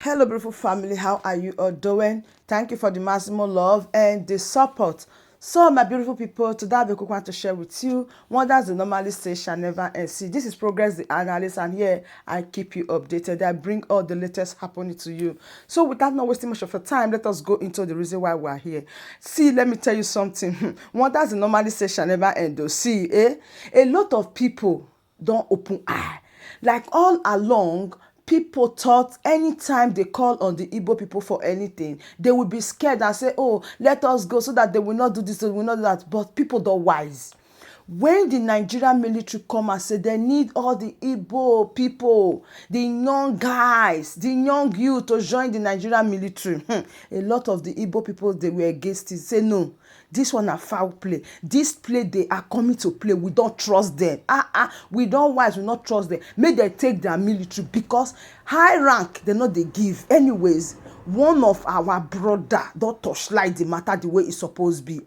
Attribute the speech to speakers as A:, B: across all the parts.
A: Hello, beautiful family. How are you all doing? Thank you for the maximum love and the support. So, my beautiful people, today I want to share with you wonders the normally say shall never end. See, this is Progress the Analyst, and here I keep you updated. I bring all the latest happening to you. So, without not wasting much of your time, let us go into the reason why we are here. See, let me tell you something. Wonders the normally say shall never end. Though. See, a lot of people don't open eye. Like all along, people thought anytime they call on the Igbo people for anything, they will be scared and say, oh, let us go so that they will not do this, they will not do that. But people don't wise. When the Nigerian military come and say they need all the Igbo people, the young guys, the young youth to join the Nigerian military, a lot of the Igbo people, they were against it. Say no. This one a foul play. This play they are coming to play. We don't trust them. We don't wise. We not trust them. Make they take their military because high rank they not they give. Anyways, one of our brother don't touchlight the matter the way it's supposed to be.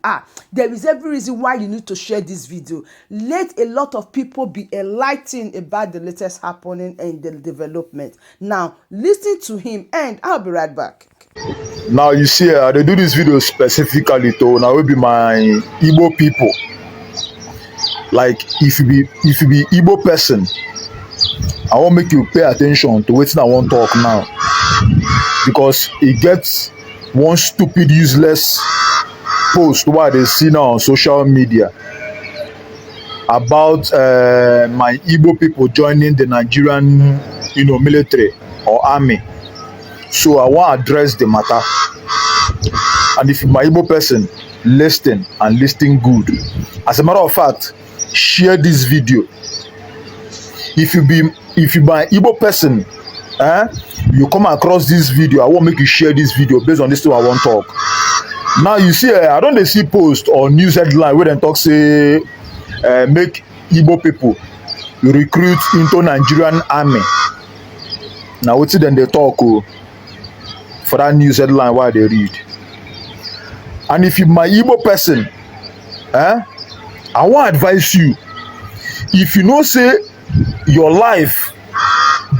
A: There is every reason why you need to share this video. Let a lot of people be enlightened about the latest happening and the development. Now, listen to him and I'll be right back.
B: Now you see, they do this video specifically to now will be my Igbo people. Like if you be Igbo person, I won't make you pay attention to what I want to talk now, because it gets one stupid, useless post what they see now on social media about my Igbo people joining the Nigerian, military or army. So I want to address the matter. And if my Igbo person listen and listen good, as a matter of fact, share this video. If you my Igbo person, you come across this video, I want make you share this video based on this thing I want to talk. Now you see, I don't see post or news headline where they talk say make Igbo people recruit into Nigerian army. Now what's it then they talk for that news headline why they read. And if you my Igbo person, I want to advise you, if you know say your life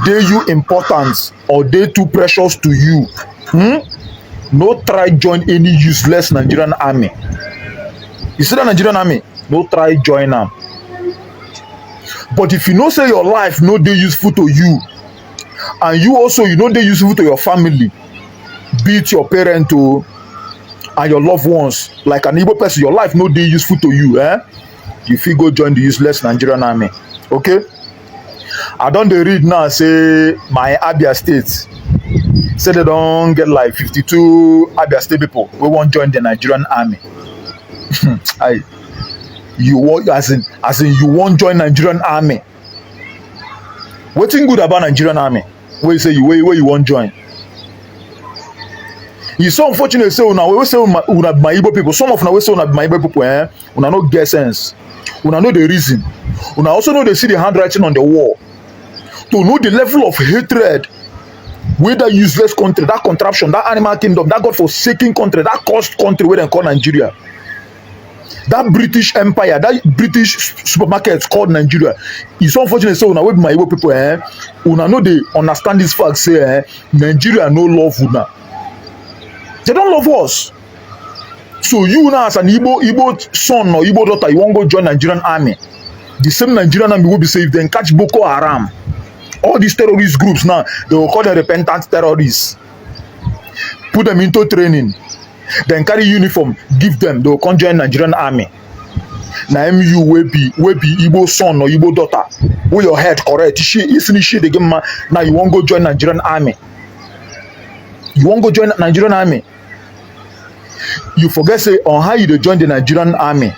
B: they you important or they too precious to you, no try join any useless Nigerian army. You see that Nigerian army, no try join them. But if you know say your life no they useful to you, and you also they useful to your family, be it your parent and your loved ones, like an Igbo person, your life no dey useful to you, you fit go join the useless Nigerian army. Okay, I don dey read now say my Abia state say they don get like 52 Abia state people wey wan join the Nigerian army. You want as in you wan join Nigerian army? Wetin good about Nigerian army wey you say where you wan join? It's so unfortunate say una we say una my Igbo people, some of una we say una my Igbo people, una no get sense, una know the reason, una also know they see the handwriting on the wall, to know the level of hatred with that useless country, that contraption, that animal kingdom, that godforsaken country, that cursed country where they call Nigeria, that British empire, that British supermarket called Nigeria. It's so unfortunate say una we my Igbo people, una know they understand this fact say Nigeria no love una. They don't love us. So you now as an Igbo son or Igbo daughter, you won't go join Nigerian army. The same Nigerian army will be safe. Then catch Boko Haram. All these terrorist groups now, they will call them repentant terrorists. Put them into training. Then carry uniform, give them, they will come join Nigerian army. Now you will be Igbo son or Igbo daughter. With your head correct. Now you won't go join Nigerian army. You won't go join Nigerian army. You forget say on how you join the Nigerian army,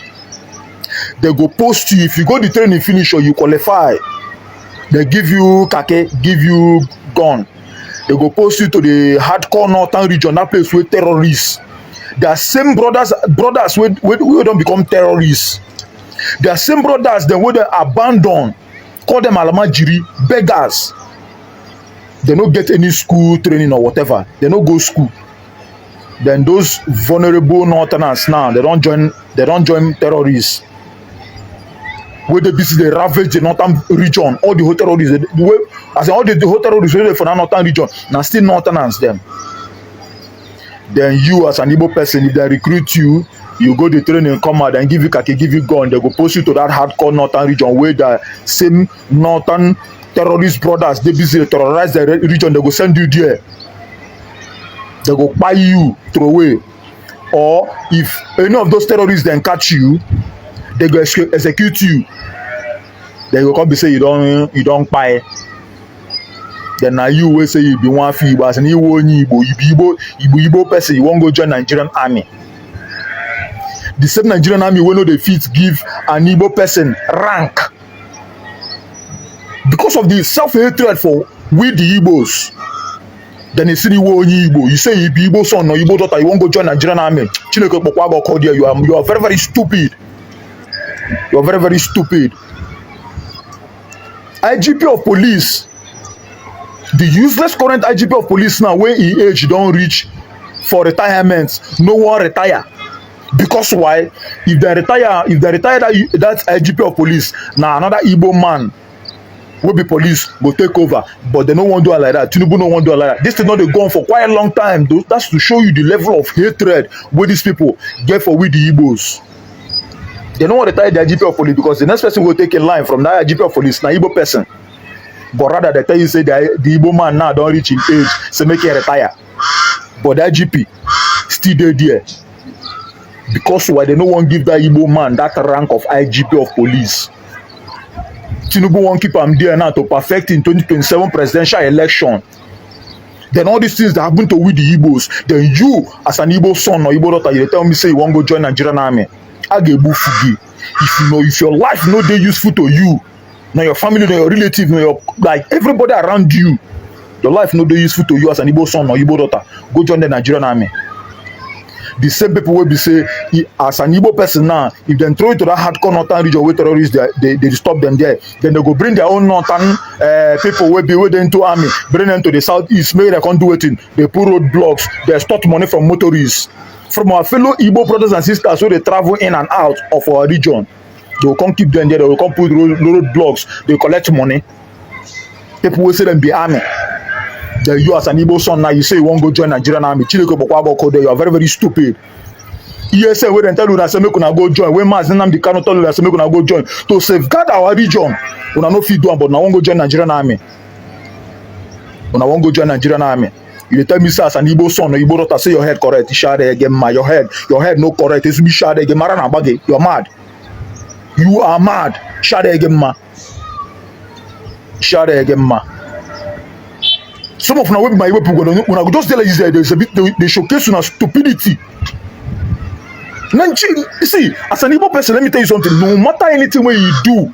B: they go post you. If you go the training finish or you qualify, they give you kake, give you gun. They go post you to the hardcore northern region, that place where terrorists. They are same brothers where don't become terrorists. They are same brothers then where they abandon, call them alamajiri, beggars. They don't get any school training or whatever. They don't go school. Then those vulnerable northerners now, they don't join terrorists. Where they basically ravage the northern region, all the whole terrorists. As in all the whole terrorists for the northern region, now still northerners them. Then you as an Igbo person, if they recruit you, you go to training, come out and give you kaki, give you gun, they go post you to that hardcore northern region where the same northern terrorist brothers, they busy terrorize the region, they go send you there. They go buy you, throw away. Or if any of those terrorists then catch you, they go execute you. They go come be say you don't buy. Then now you will say you be one fee, as an Igbo person, you won't go join Nigerian army. The same Nigerian army will know the fit give an Igbo person rank because of the self-hatred for we the Igbos. Then you see the Igbo, you say you be Igbo son or Igbo daughter, you won't go join Nigerian army. You are very, very stupid. You are very, very stupid. IGP of police, the useless current IGP of police now, when he age don't reach for retirement, no one retire. Because why? If they retire that IGP of police, now another Igbo man will be police, will take over. But they don't want to do it like that. Tinubu don't want to do it like that. This is not going on for quite a long time. That's to show you the level of hatred where these people get for we the Igbos. They don't want to retire the IGP of police because the next person will take a line from that IGP of police, now Igbo person. But rather they tell you say the Igbo man now don't reach in age, so make him retire. But the IGP still there. Because why they don't want to give that Igbo man that rank of IGP of police. Tinubu won't keep him there now to perfect in 2027 presidential election. Then all these things that happen to we the Igbos, then you as an Igbo son or Igbo daughter, you tell me say you won't go join Nigerian army. I get fugi. If your life no dey useful to you, now your family, now your relative, now your like everybody around you, your life no dey useful to you as an Igbo son or Igbo daughter, go join the Nigerian army. The same people will be say, as an Igbo person now, if they throw it to that hardcore northern region where terrorists they stop them there, then they go bring their own northern people will be waiting to army, bring them to the southeast, maybe they can't do it in. They put roadblocks, they start money from motorists, from our fellow Igbo brothers and sisters who they travel in and out of our region. They will come keep them there, they will come put roadblocks, they collect money. People will say them be army. Then you as an Igbo son now, you say you won't go join Nigerian army. You are very, very stupid. ESA where they tell you that say make una go join. When Mazi Nnamdi Kanu tell you that say make una go join to safeguard our region. Una no fit do am, but una won't go join Nigerian army. Una won't go join Nigerian army. You tell me say as an Igbo son or Igbo daughter say your head correct. Shade again ma your head no correct. It's me shade again marana bage. You are mad. You are mad. Shade again ma. Shade again ma. Some of now my people when I go just tell you there's a bit they showcase una stupidity. You see, as an Igbo person, let me tell you something. No matter anything what you do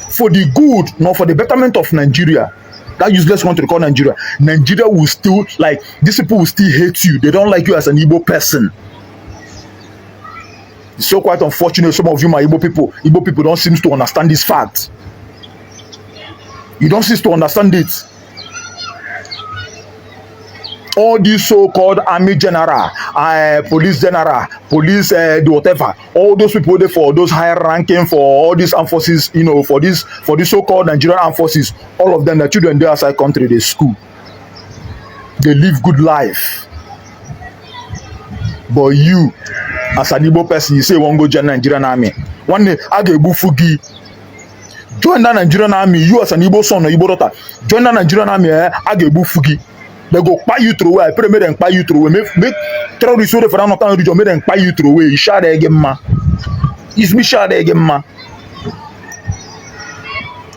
B: for the good, nor for the betterment of Nigeria, that useless country called Nigeria, Nigeria will still like these people will still hate you. They don't like you as an Igbo person. It's so quite unfortunate. Some of you, my Igbo people don't seem to understand this fact. You don't seem to understand it. All these so-called army general, police general, police whatever, all those people there for those higher ranking for all these armed forces, you know, for this so-called Nigerian armed forces, all of them, the children there outside country, they school, they live good life. But you, as an Igbo person, you say you won't go join Nigerian army. One day, I get bufugi. Join that Nigerian army. You as an Igbo son or Igbo daughter, join that Nigerian army. I get bufugi. They go buy you through away. I pray make them buy you through away. Make terrorists who for not region make them buy you through away. You share again, ma. It's me share again, ma.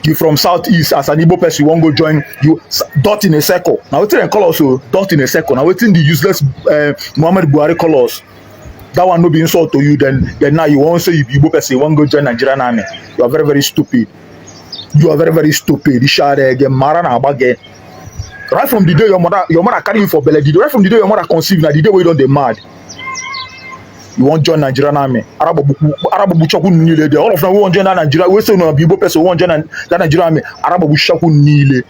B: You from southeast as an Igbo person, you won't go join you dot in a circle. Now waiting and colors so dot in a circle. Now waiting the useless Muhammad Buhari colors. That one no be insult to you. Then now you won't say you Igbo person, you won't go join Nigerian army. You are very, very stupid. You are very, very stupid. You share again, Marana Abage. Right from the day your mother carry you for belly, right from the day your mother conceived, now the day where you don't dey mad. You won't join Nigerian army. Arabu Buchaku Nile. All of them won't join Nigeria. We say no Igbo person won't join that Nigerian army. Arabu Buchaku Nile.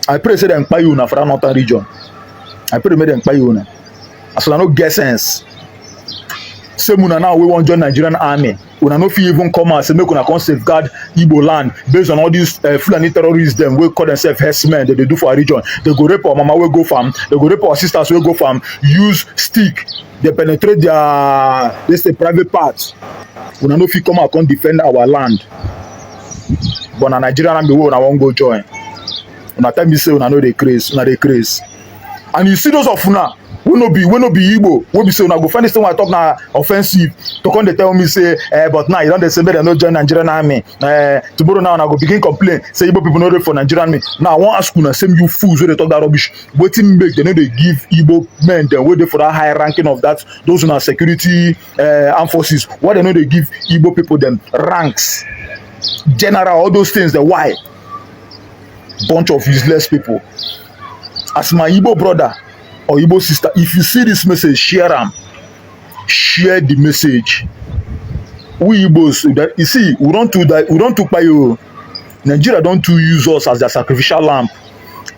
B: I pray say them buy you now for that northern region. I pray make them buy you now. As I no get sense. Same una now we wan join Nigerian army. Una no fit even come out say make una come safeguard Igbo land based on all these Fulani terrorists dem wey call themselves herdsmen dem dey do for our region. They go rape our mama wey go farm, they go rape our sisters wey go farm, use stick dey penetrate their let's say private parts. Una no fit come out come defend our land. But na Nigerian army wey una wan go join. Una tell me say una no dey craze, una dey craze. And you see those of una wey no be Igbo, wey be say una go find this thing wey I talk na offensive to come dey tell me say but now you don dey say make dem no join Nigerian army. Tomorrow now una go begin complain say Igbo people no dey for Nigerian army. Now I wan ask una, same you fools wey dey talk that rubbish, wetin make dem no dey give Igbo men dem wey dey for that high ranking of that those una security armed forces, why dem no dey give Igbo people dem ranks, general, all those things? Then why? Bunch of useless people. As my Igbo brother or Igbo sister, if you see this message, share am. Share the message. We Igbos, that you see, we don't do that. We don't do payo. Nigeria don't to use us as their sacrificial lamb,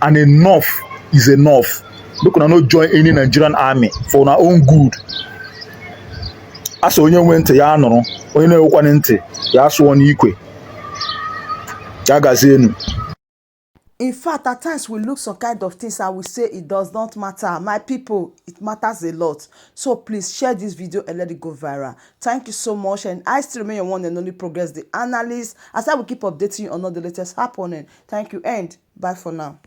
B: and enough is enough. Make una no join any Nigerian army for our own good. As onye went ya anọrọ, onye na-ewekwa ntị ya asụọ n'ikwe. Ya gazienu.
A: In fact, at times we look some kind of things and we say it does not matter. My people, it matters a lot. So please share this video and let it go viral. Thank you so much. And I still remain your one and only Progress the Analyst, as I will keep updating you on all the latest happening. Thank you and bye for now.